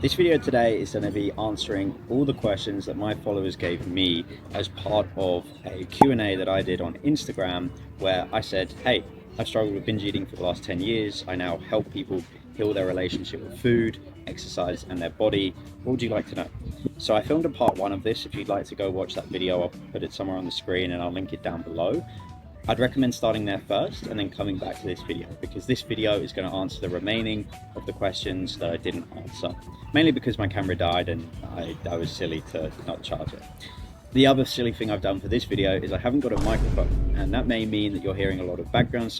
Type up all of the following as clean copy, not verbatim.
This video today is going to be answering all the questions that my followers gave me as part of a Q&A that I did on Instagram, where I said, hey, I've struggled with binge eating for the last 10 years. I now help people heal their relationship with food, exercise, and their body. What would you like to know? So I filmed a part 1 of this. If you'd like to go watch that video, I'll put it somewhere on the screen and I'll link it down below. I'd recommend starting there first and then coming back to this video, because this video is going to answer the remaining of the questions that I didn't answer, mainly because my camera died and I was silly to not charge it. The other silly thing I've done for this video is I haven't got a microphone, and that may mean that you're hearing a lot of background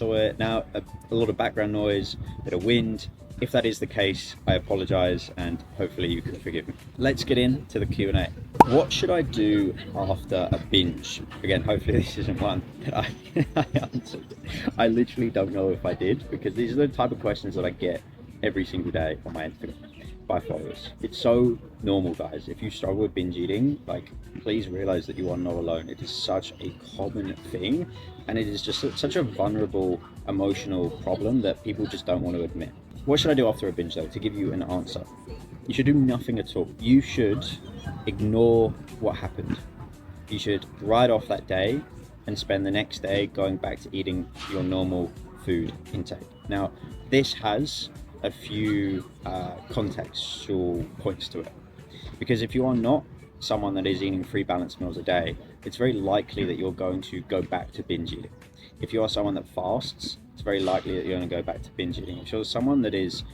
noise, a bit of wind. If that is the case, I apologize and hopefully you can forgive me. Let's get into the Q&A. What should I do after a binge? Again, hopefully this isn't one that I answered. I literally don't know if I did, because these are the type of questions that I get every single day on my Instagram by followers. It's so normal, guys. If you struggle with binge eating, please realize that you are not alone. It is such a common thing, and it is just such a vulnerable emotional problem that people just don't want to admit. What should I do after a binge, though, to give you an answer? You should do nothing at all. You should ignore what happened. You should write off that day and spend the next day going back to eating your normal food intake. Now, this has a few contextual points to it, because if you are not someone that is eating 3 balanced meals a day, it's very likely that you're going to go back to binge eating. If you are someone that fasts, it's very likely that you're going to go back to binge eating. If you're someone that is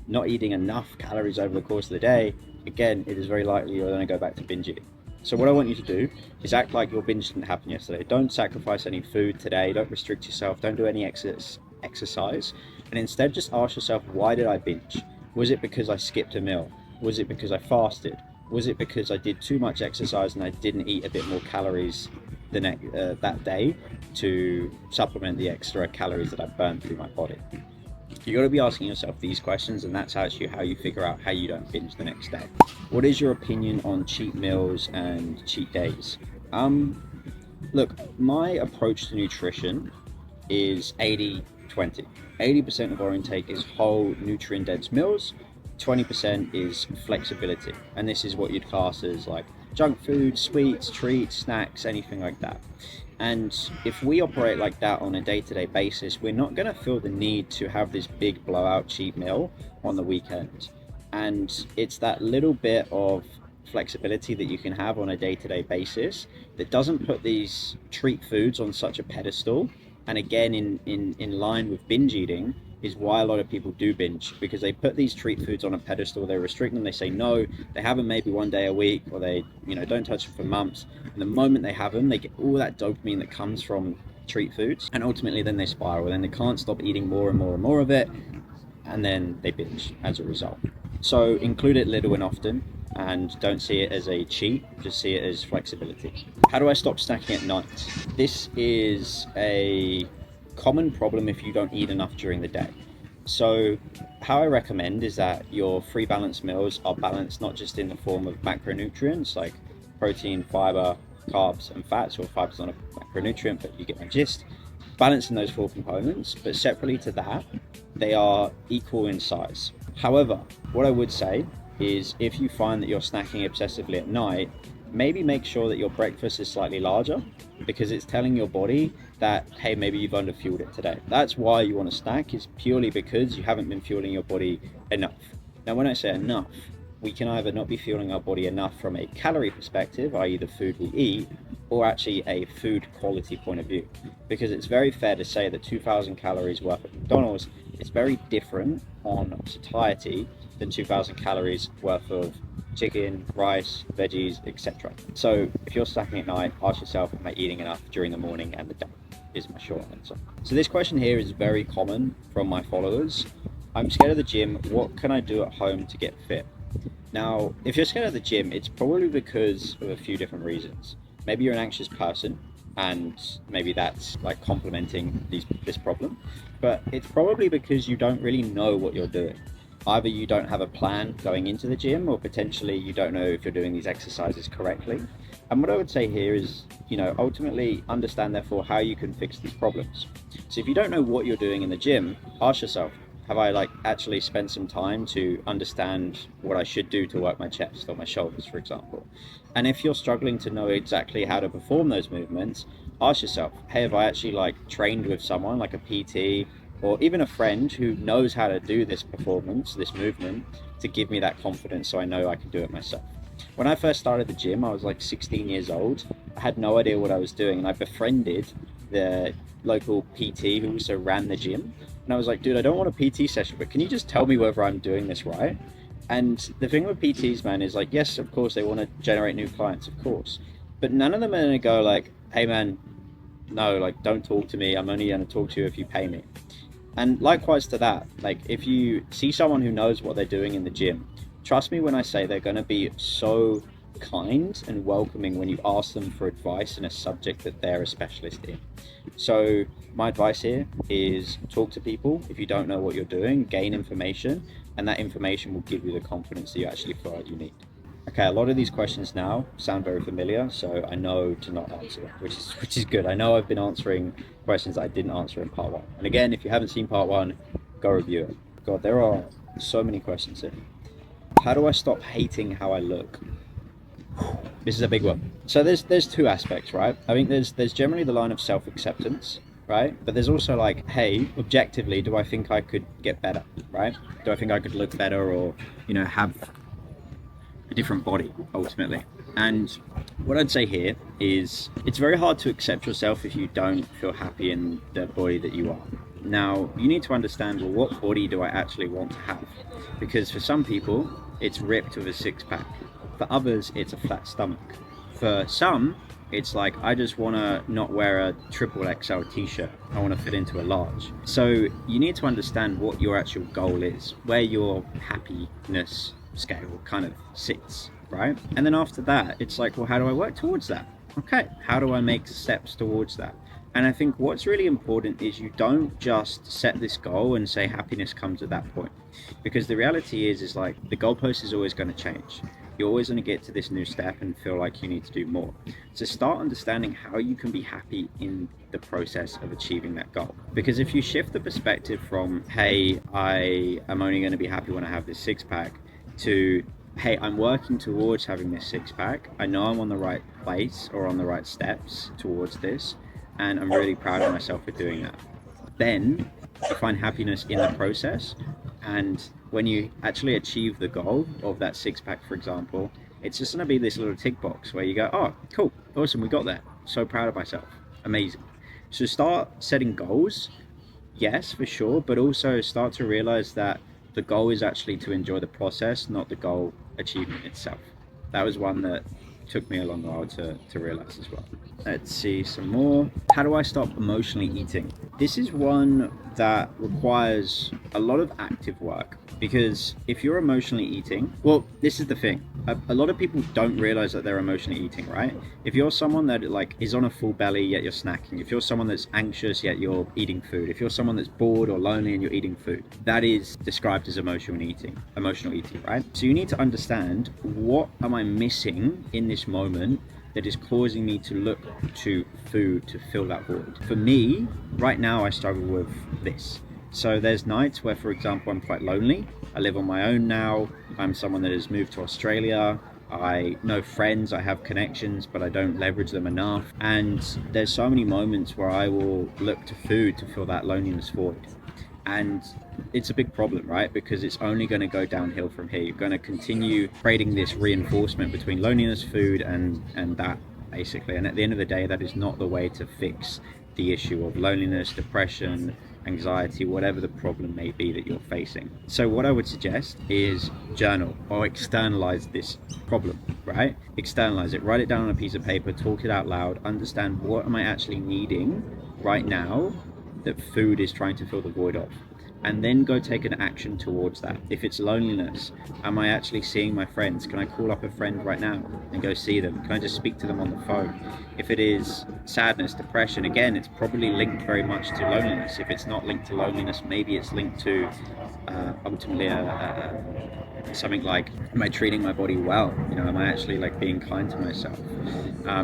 not eating enough calories over the course of the day, again, it is very likely you're going to go back to binge eating. So what I want you to do is act like your binge didn't happen yesterday. Don't sacrifice any food today. Don't restrict yourself. Don't do any exercise. And instead just ask yourself, why did I binge? Was it because I skipped a meal? Was it because I fasted? Was it because I did too much exercise and I didn't eat a bit more calories that day to supplement the extra calories that I burned through my body? You got to be asking yourself these questions, and that's actually how you figure out how you don't binge the next day. What is your opinion on cheat meals and cheat days? Look, my approach to nutrition is 80-20. 80% of our intake is whole nutrient-dense meals, 20% is flexibility, and this is what you'd class as like junk food, sweets, treats, snacks, anything like that. And if we operate like that on a day-to-day basis, we're not going to feel the need to have this big blowout cheat meal on the weekend. And it's that little bit of flexibility that you can have on a day-to-day basis that doesn't put these treat foods on such a pedestal. And again, in line with binge eating, is why a lot of people do binge, because they put these treat foods on a pedestal, they restrict them, they say no, they have them maybe one day a week, or they don't touch them for months, and the moment they have them, they get all that dopamine that comes from treat foods, and ultimately then they spiral, then they can't stop eating more and more and more of it, and then they binge as a result. So include it little and often, and don't see it as a cheat, just see it as flexibility. How do I stop snacking at night? This is a common problem if you don't eat enough during the day. So how I recommend is that your 3 balanced meals are balanced not just in the form of macronutrients like protein, fiber, carbs, and fats, or fiber's not a macronutrient, but you get my gist. Balancing those 4 components, but separately to that, they are equal in size. However, what I would say is if you find that you're snacking obsessively at night, maybe make sure that your breakfast is slightly larger, because it's telling your body that, hey, maybe you've underfueled it today. That's why you want to snack, is purely because you haven't been fueling your body enough. Now, when I say enough, we can either not be fueling our body enough from a calorie perspective, i.e. the food we eat, or actually a food quality point of view. Because it's very fair to say that 2,000 calories worth of McDonald's is very different on satiety than 2,000 calories worth of chicken, rice, veggies, etc. So if you're snacking at night, ask yourself, am I eating enough during the morning and the day? Is my short answer. So this question here is very common from my followers. I'm scared of the gym. What can I do at home to get fit? Now, if you're scared of the gym, it's probably because of a few different reasons. Maybe you're an anxious person, and maybe that's like complementing this problem, but it's probably because you don't really know what you're doing. Either you don't have a plan going into the gym, or potentially you don't know if you're doing these exercises correctly. And what I would say here is, ultimately understand therefore how you can fix these problems. So if you don't know what you're doing in the gym, ask yourself, Have I like actually spent some time to understand what I should do to work my chest or my shoulders, for example? And if you're struggling to know exactly how to perform those movements, ask yourself, hey, have I actually like trained with someone like a PT or even a friend who knows how to do this performance, this movement, to give me that confidence so I know I can do it myself? When I first started the gym, I was like 16 years old. I had no idea what I was doing, and I befriended the local PT who also ran the gym. And I was like, dude, I don't want a PT session, but can you just tell me whether I'm doing this right? And the thing with PTs, man, is like, yes, of course, they want to generate new clients, of course. But none of them are going to go like, hey, man, no, like, don't talk to me. I'm only going to talk to you if you pay me. And likewise to that, like, if you see someone who knows what they're doing in the gym, trust me when I say they're going to be so kind and welcoming when you ask them for advice in a subject that they're a specialist in. So my advice here is talk to people. If you don't know what you're doing, gain information, and that information will give you the confidence that you actually feel like you need. Okay, a lot of these questions now sound very familiar, so I know to not answer them, which is good. I know I've been answering questions I didn't answer in part one. And again, if you haven't seen part one, go review it. God, there are so many questions here. How do I stop hating how I look? This is a big one. So there's two aspects, right? I think there's generally the line of self-acceptance, right? But there's also like, hey, objectively, do I think I could get better, right? Do I think I could look better or, have a different body ultimately? And what I'd say here is it's very hard to accept yourself if you don't feel happy in the body that you are. Now, you need to understand, well, what body do I actually want to have? Because for some people, it's ripped with a six-pack. For others, it's a flat stomach. For some, it's like, I just want to not wear a triple XL t-shirt. I want to fit into a large. So you need to understand what your actual goal is, where your happiness scale kind of sits, right? And then after that, it's like, well, how do I work towards that? Okay, how do I make steps towards that? And I think what's really important is you don't just set this goal and say happiness comes at that point. Because the reality is like the goalpost is always going to change. You're always going to get to this new step and feel like you need to do more. So start understanding how you can be happy in the process of achieving that goal. Because if you shift the perspective from, hey, I am only going to be happy when I have this six-pack, to, hey, I'm working towards having this six-pack. I know I'm on the right place or on the right steps towards this, and I'm really proud of myself for doing that. Then you find happiness in the process, and when you actually achieve the goal of that six-pack, for example, it's just going to be this little tick box where you go, oh, cool, awesome, we got there. So proud of myself. Amazing. So start setting goals, yes, for sure, but also start to realize that the goal is actually to enjoy the process, not the goal achievement itself. That was one that took me a long while to realize as well. Let's see some more. How do I stop emotionally eating? This is one that requires a lot of active work, because if you're emotionally eating, well, this is the thing. A lot of people don't realize that they're emotionally eating, right? If you're someone that like is on a full belly yet you're snacking, if you're someone that's anxious yet you're eating food, if you're someone that's bored or lonely and you're eating food, that is described as emotional eating, right? So you need to understand, what am I missing in this moment that is causing me to look to food to fill that void? For me, right now, I struggle with this. So there's nights where, for example, I'm quite lonely. I live on my own now. I'm someone that has moved to Australia. I know friends, I have connections, but I don't leverage them enough. And there's so many moments where I will look to food to fill that loneliness void. And it's a big problem, right? Because it's only going to go downhill from here. You're going to continue creating this reinforcement between loneliness, food, and that, basically. And at the end of the day, that is not the way to fix the issue of loneliness, depression, anxiety, whatever the problem may be that you're facing. So what I would suggest is journal or externalize this problem, right? Externalize it, write it down on a piece of paper, talk it out loud, understand, what am I actually needing right now that food is trying to fill the void of? And then go take an action towards that. If it's loneliness, am I actually seeing my friends? Can I call up a friend right now and go see them? Can I just speak to them on the phone? If it is sadness, depression, again, it's probably linked very much to loneliness. If it's not linked to loneliness, maybe it's linked to ultimately something like, am I treating my body well? You know, am I actually like being kind to myself?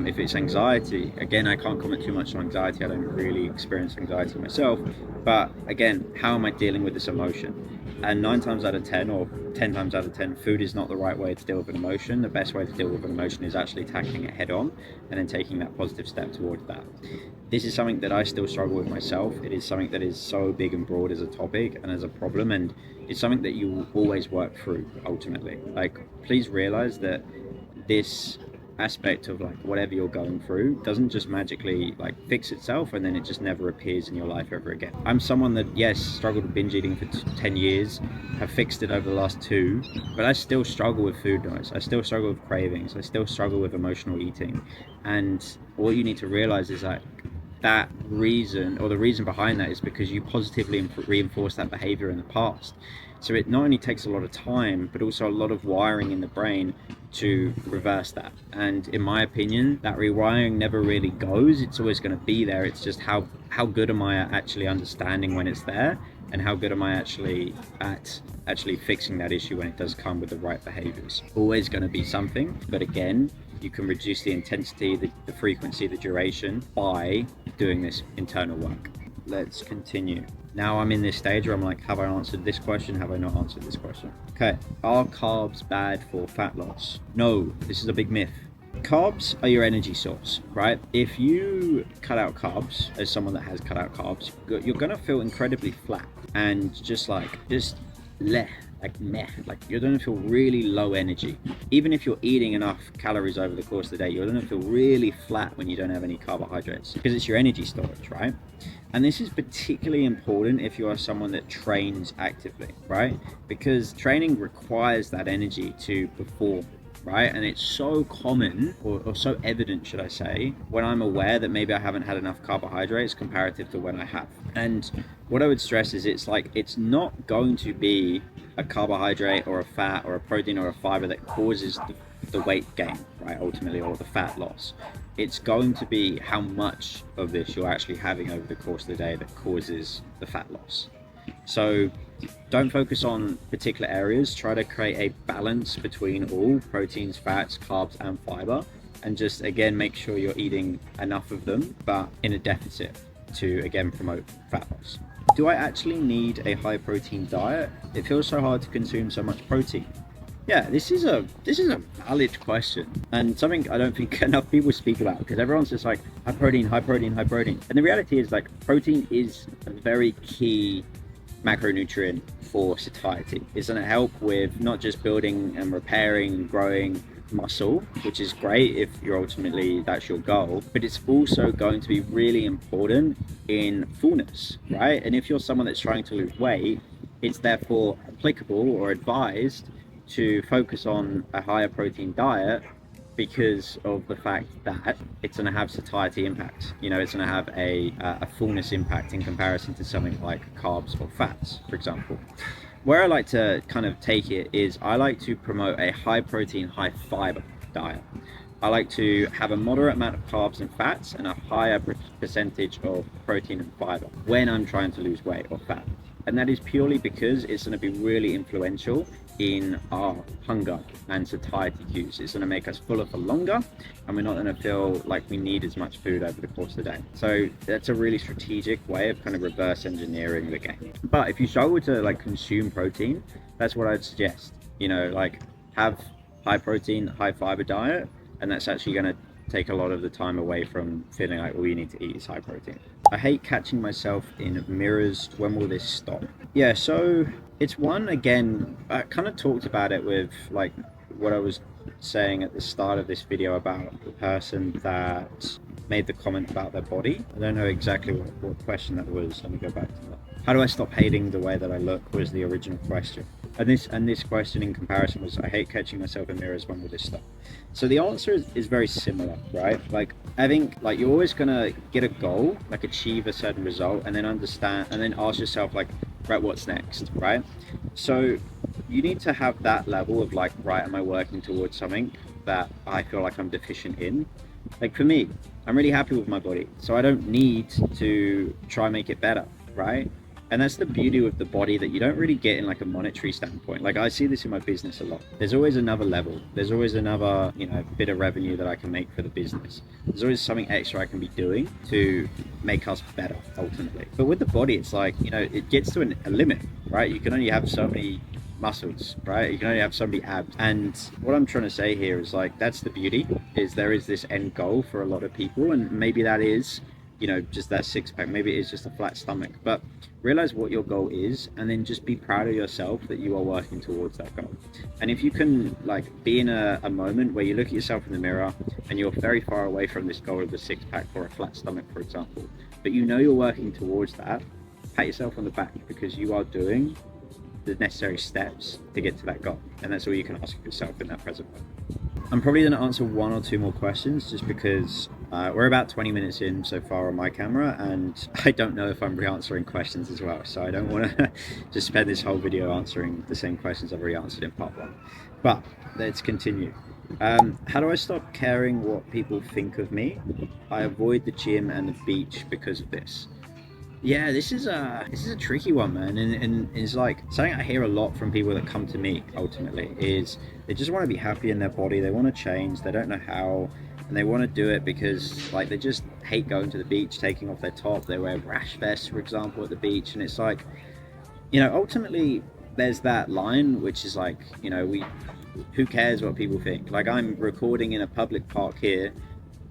If it's anxiety, again, I can't comment too much on anxiety. I don't really experience anxiety myself. But again, how am I dealing with this emotion? And 9 times out of 10, or 10 times out of 10, food is not the right way to deal with an emotion. The best way to deal with an emotion is actually tackling it head on and then taking that positive step towards that. This is something that I still struggle with myself. It is something that is so big and broad as a topic and as a problem, and it's something that you will always work through ultimately. Like, please realize that this aspect of like whatever you're going through doesn't just magically like fix itself and then it just never appears in your life ever again. I'm someone that, yes, struggled with binge eating for 10 years, have fixed it over the last 2, but I still struggle with food noise. I still struggle with cravings. I still struggle with emotional eating. And what you need to realize is like that reason, or the reason behind that, is because you positively reinforce that behavior in the past. So it not only takes a lot of time, but also a lot of wiring in the brain to reverse that. And in my opinion, that rewiring never really goes. It's always going to be there. It's just how good am I at actually understanding when it's there, and how good am I actually at fixing that issue when it does come with the right behaviors. Always going to be something, but again, you can reduce the intensity, the frequency, the duration by doing this internal work. Let's continue. Now I'm in this stage where I'm like, have I answered this question? Have I not answered this question? Okay, are carbs bad for fat loss? No, this is a big myth. Carbs are your energy source, right? If you cut out carbs, as someone that has cut out carbs, you're gonna feel incredibly flat and just meh. Like you're gonna feel really low energy. Even if you're eating enough calories over the course of the day, you're gonna feel really flat when you don't have any carbohydrates, because it's your energy storage, right? And this is particularly important if you are someone that trains actively, right? Because training requires that energy to perform, right? And it's so common, or so evident, should I say, when I'm aware that maybe I haven't had enough carbohydrates comparative to when I have. And what I would stress is it's not going to be a carbohydrate or a fat or a protein or a fiber that causes the weight gain, right, ultimately, or the fat loss. It's going to be how much of this you're actually having over the course of the day that causes the fat loss. So don't focus on particular areas. Try to create a balance between all proteins, fats, carbs, and fiber, and just again make sure you're eating enough of them, but in a deficit, to again promote fat loss. Do I actually need a high protein diet? It feels so hard to consume so much protein. Yeah, this is a valid question, and something I don't think enough people speak about, because everyone's just like high protein, high protein, high protein. And the reality is, like, protein is a very key macronutrient for satiety. It's going to help with not just building and repairing and growing muscle, which is great if you're ultimately that's your goal, but it's also going to be really important in fullness, right? And if you're someone that's trying to lose weight, it's therefore applicable or advised to focus on a higher protein diet, because of the fact that it's going to have satiety impact. You know, it's going to have a fullness impact in comparison to something like carbs or fats, for example. Where I like to kind of take it is I like to promote a high protein, high fiber diet. I like to have a moderate amount of carbs and fats and a higher percentage of protein and fiber when I'm trying to lose weight or fat. And that is purely because it's going to be really influential in our hunger and satiety cues. It's going to make us fuller for longer, and we're not going to feel like we need as much food over the course of the day. So that's a really strategic way of kind of reverse engineering the game. But if you struggle to like consume protein, that's what I'd suggest. You know, like have high protein, high fiber diet, and that's actually going to take a lot of the time away from feeling like all you need to eat is high protein. I hate catching myself in mirrors. When will this stop? Yeah, so it's one, again, I kind of talked about it with like what I was saying at the start of this video about the person that made the comment about their body. I don't know exactly what question that was. Let me go back to that. How do I stop hating the way that I look was the original question. And this question in comparison was, I hate catching myself in mirrors, when will this stop? So the answer is very similar, right? Like, I think like you're always gonna get a goal, like achieve a certain result, and then understand, and then ask yourself like, right, what's next, right? So you need to have that level of like, right, am I working towards something that I feel like I'm deficient in? Like for me, I'm really happy with my body, so I don't need to try and make it better, right? But if you're someone that is struggling with weight, then you need to And that's the beauty with the body that you don't really get in like a monetary standpoint. Like I see this in my business a lot. There's always another level. There's always another, bit of revenue that I can make for the business. There's always something extra I can be doing to make us better ultimately. But with the body, it's like, it gets to a limit, right? You can only have so many muscles, right? You can only have so many abs. And what I'm trying to say here is like, that's the beauty, is there is this end goal for a lot of people. And maybe that is, just that six pack. Maybe it is just a flat stomach, but realize what your goal is and then just be proud of yourself that you are working towards that goal. And if you can like be in a moment where you look at yourself in the mirror and you're very far away from this goal of the six pack or a flat stomach, for example, but you're working towards that, pat yourself on the back because you are doing the necessary steps to get to that goal. And that's all you can ask yourself in that present moment. I'm probably going to answer one or two more questions just because we're about 20 minutes in so far on my camera, and I don't know if I'm re-answering questions as well. So I don't want to just spend this whole video answering the same questions I've already answered in part one. But let's continue. How do I stop caring what people think of me? I avoid the gym and the beach because of this. Yeah, this is a tricky one, man, and it's like something I hear a lot from people that come to me ultimately is they just want to be happy in their body, they want to change, they don't know how, and they want to do it because like they just hate going to the beach, taking off their top, they wear rash vests, for example, at the beach, and it's like, ultimately there's that line which is like, who cares what people think? Like I'm recording in a public park here,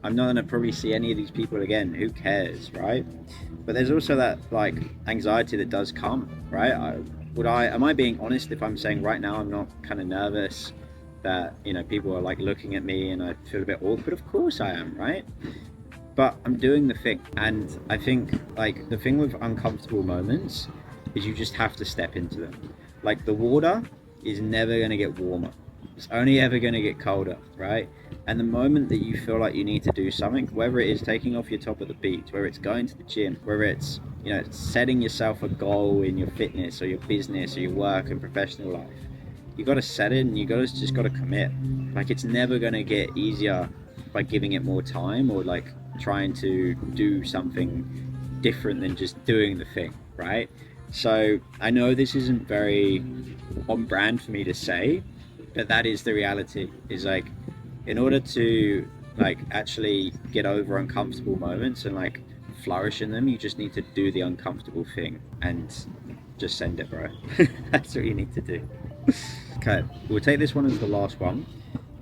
I'm not going to probably see any of these people again, who cares, right? But there's also that like anxiety that does come, right? Am I being honest if I'm saying right now I'm not kind of nervous that, people are like looking at me and I feel a bit awkward? Of course I am, right? But I'm doing the thing. And I think like the thing with uncomfortable moments is you just have to step into them. Like the water is never going to get warmer. It's only ever going to get colder, right? And the moment that you feel like you need to do something, whether it is taking off your top at the beach, whether it's going to the gym, whether it's, setting yourself a goal in your fitness or your business or your work and professional life, you got to set it and you just got to commit. Like it's never going to get easier by giving it more time or like trying to do something different than just doing the thing, right? So I know this isn't very on brand for me to say, but that is the reality, is like in order to like actually get over uncomfortable moments and like flourish in them, you just need to do the uncomfortable thing and just send it, bro. That's what you need to do. Okay, we'll take this one as the last one.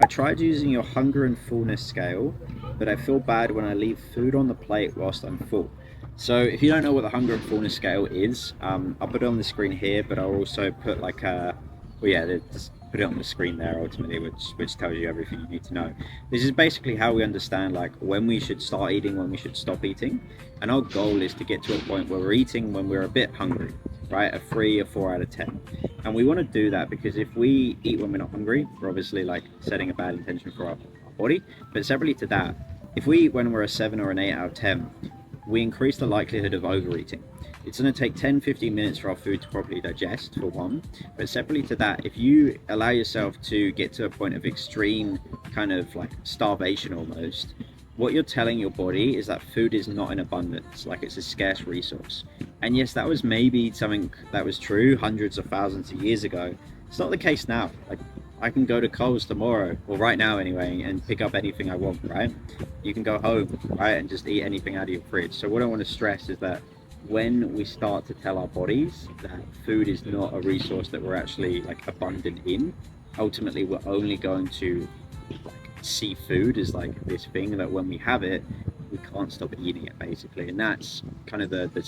I tried using your hunger and fullness scale, but I feel bad when I leave food on the plate whilst I'm full. So if you don't know what the hunger and fullness scale is, I'll put it on the screen here, but I'll also put like just put it on the screen there ultimately, which tells you everything you need to know. This is basically how we understand like when we should start eating, when we should stop eating, and our goal is to get to a point where we're eating when we're a bit hungry, right? A 3 or 4 out of 10. And we want to do that because if we eat when we're not hungry, we're obviously like setting a bad intention for our body. But separately to that, if we eat when we're a 7 or an 8 out of 10, we increase the likelihood of overeating. It's going to take 10-15 minutes for our food to properly digest, for one. But separately to that, if you allow yourself to get to a point of extreme kind of like starvation almost, what you're telling your body is that food is not in abundance, like it's a scarce resource. And yes, that was maybe something that was true hundreds of thousands of years ago. It's not the case now. Like I can go to Coles tomorrow, or right now anyway, and pick up anything I want, right? You can go home, right, and just eat anything out of your fridge. So what I want to stress is that when we start to tell our bodies that food is not a resource that we're actually like abundant in, ultimately we're only going to like see food as like this thing that when we have it, we can't stop eating it basically. And that's kind of the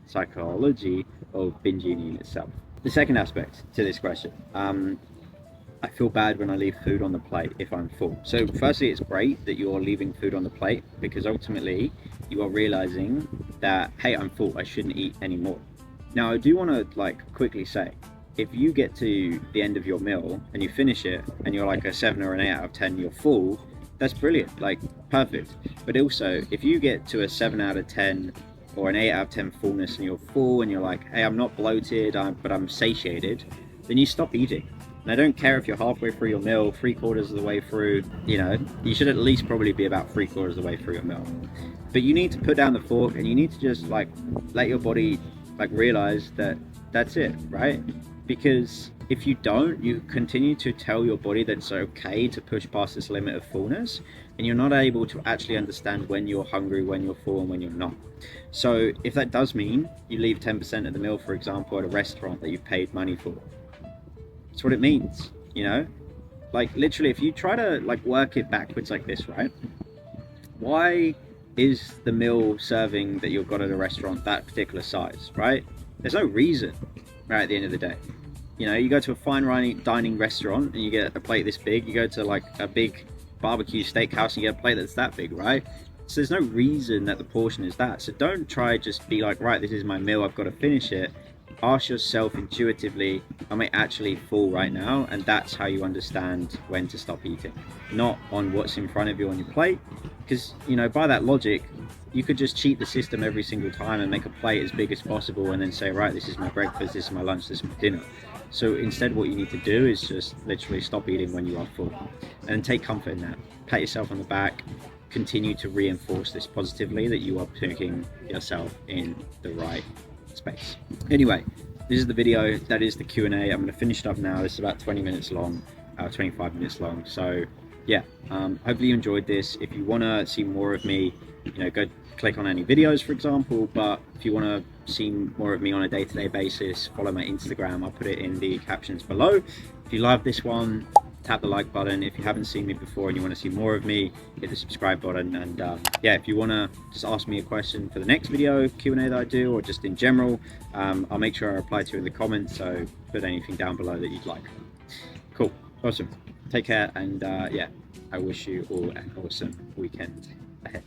psychology of binge eating itself. The second aspect to this question, I feel bad when I leave food on the plate if I'm full. So firstly, it's great that you're leaving food on the plate because ultimately you are realizing that, hey, I'm full, I shouldn't eat anymore. Now, I do want to like quickly say, if you get to the end of your meal and you finish it and you're like a 7 or an 8 out of 10, you're full, that's brilliant, like perfect. But also, if you get to a 7 out of 10 or an 8 out of 10 fullness and you're full and you're like, hey, I'm not bloated, but I'm satiated, then you stop eating. And I don't care if you're halfway through your meal, 3/4 of the way through, you should at least probably be about 3/4 of the way through your meal. But you need to put down the fork, and you need to just like let your body like realize that that's it, right? Because if you don't, you continue to tell your body that it's okay to push past this limit of fullness, and you're not able to actually understand when you're hungry, when you're full, and when you're not. So if that does mean you leave 10% of the meal, for example, at a restaurant that you've paid money for, that's what it means, you know? Like literally, if you try to like work it backwards like this, right? Why is the meal serving that you've got at a restaurant that particular size, right? There's no reason, right, at the end of the day. You know, you go to a fine dining restaurant and you get a plate this big. You go to like a big barbecue steakhouse and you get a plate that's that big, right? So there's no reason that the portion is that. So don't try just be like, right, this is my meal, I've got to finish it. Ask yourself intuitively, am I actually full right now? And that's how you understand when to stop eating, not on what's in front of you on your plate. Because, you know, by that logic, you could just cheat the system every single time and make a plate as big as possible and then say, right, this is my breakfast, this is my lunch, this is my dinner. So instead, what you need to do is just literally stop eating when you are full and take comfort in that. Pat yourself on the back, continue to reinforce this positively, that you are putting yourself in the right space. Anyway, this is the video, that is the Q&A. I'm going to finish it up now. This is about 20 minutes long, 25 minutes long. So yeah, hopefully you enjoyed this. If you want to see more of me, you know, go click on any videos, for example. But if you want to see more of me on a day-to-day basis, follow my Instagram. I'll put it in the captions below. If you love this one, tap the like button. If you haven't seen me before and you want to see more of me, hit the subscribe button. And yeah, if you want to just ask me a question for the next video Q&A that I do, or just in general, I'll make sure I reply to you in the comments. So put anything down below that you'd like. Cool, awesome. Take care, and yeah, I wish you all an awesome weekend ahead.